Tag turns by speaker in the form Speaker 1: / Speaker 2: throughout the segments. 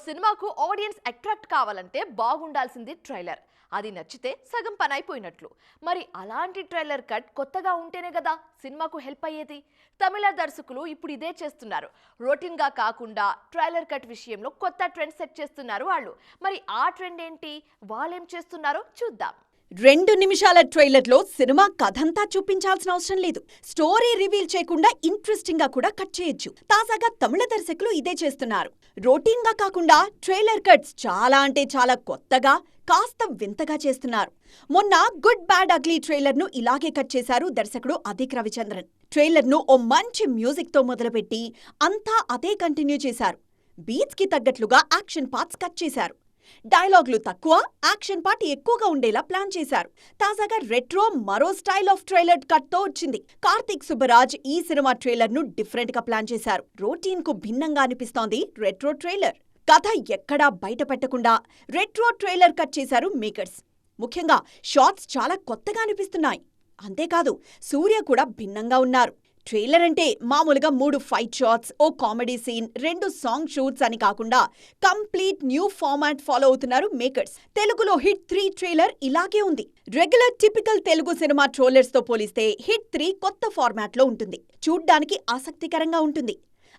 Speaker 1: సినిమాకు audience attract కావాలంటే బాగుండాల్సింది trailer. అది నచ్చితే సగం పని అయిపోయినట్లు. మరి అలాంటి ట్రైలర్ కట్ కొత్తగా ఉంటేనే కదా సినిమాకు హెల్ప్ అయ్యేది. తమిళ దర్శకులు ఇప్పుడు ఇదే చేస్తున్నారు. రొటీన్ గా కాకుండా ట్రైలర్ కట్ విషయంలో కొత్త ట్రెండ్ సెట్ చేస్తున్నారు వాళ్ళు. మరి ఆ ట్రెండ్ ఏంటి, వాళ్ళేం చేస్తున్నారో చూద్దాం.
Speaker 2: 2 నిమిషాల ట్రైలర్లో సినిమా కథంతా చూపించాల్సిన అవసరం లేదు. స్టోరీ రివీల్ చేయకుండా ఇంట్రెస్టింగ్ గా కూడా కట్ చేయొచ్చు. తాజాగా తమిళ దర్శకులు ఇదే చేస్తున్నారు. రొటీన్ గా కాకుండా ట్రైలర్ కట్స్ చాలా అంటే చాలా కొత్తగా, కాస్త వింతగా చేస్తున్నారు. మొన్న గుడ్ బ్యాడ్ అగ్లీ ట్రైలర్ ను ఇలాగే కట్ చేశారు దర్శకుడు అదిక్ రవిచంద్రన్. ట్రైలర్ ను ఓ మంచి మ్యూజిక్ తో మొదలుపెట్టి అంతా అదే కంటిన్యూ చేశారు. బీట్స్ కి తగ్గట్లుగా యాక్షన్ పార్ట్స్ కట్ చేశారు. డైలాగులు తక్కువ, యాక్షన్ పార్ట్ ఎక్కువగా ఉండేలా ప్లాన్ చేశారు. తాజాగా రెట్రో మరో స్టైల్ ఆఫ్ ట్రైలర్ కట్ తో వచ్చింది. కార్తీక్ సుబ్బరాజ్ ఈ సినిమా ట్రైలర్ ను డిఫరెంట్ గా ప్లాన్ చేశారు. రొటీన్ కు భిన్నంగా అనిపిస్తోంది రెట్రో ట్రైలర్. కథ ఎక్కడా బయట పెట్టకుండా రెట్రో ట్రైలర్ కట్ చేశారు మేకర్స్. ముఖ్యంగా షాట్స్ చాలా కొత్తగా అనిపిస్తున్నాయి. అంతేకాదు సూర్య కూడా భిన్నంగా ఉన్నారు. ట్రైలర్ అంటే మామూలుగా 3 ఫైట్ షాట్స్, ఓ కామెడీ సీన్, 2 సాంగ్ షూట్స్ అని కాకుండా కంప్లీట్ న్యూ ఫార్మాట్ ఫాలో అవుతున్నారు మేకర్స్. తెలుగులో హిట్ 3 ట్రైలర్ ఇలాగే ఉంది. Regular typical Telugu cinema trailers తో పోలిస్తే హిట్ 3 కొత్త ఫార్మాట్ లో ఉంటుంది. చూడ్డానికి ఆసక్తికరంగా ఉంటుంది.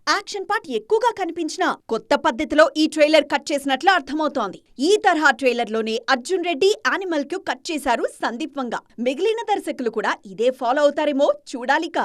Speaker 2: యాక్షన్ పార్ట్ ఎక్కువగా కనిపించినా కొత్త పద్ధతిలో ఈ ట్రైలర్ కట్ చేసినట్లు అర్థమవుతోంది. ఈ తరహా ట్రైలర్లోనే అర్జున్ రెడ్డి యానిమల్ కు కట్ చేశారు సందీప్ వంగ. మిగిలిన దర్శకులు కూడా ఇదే ఫాలో అవుతారేమో చూడాలిక.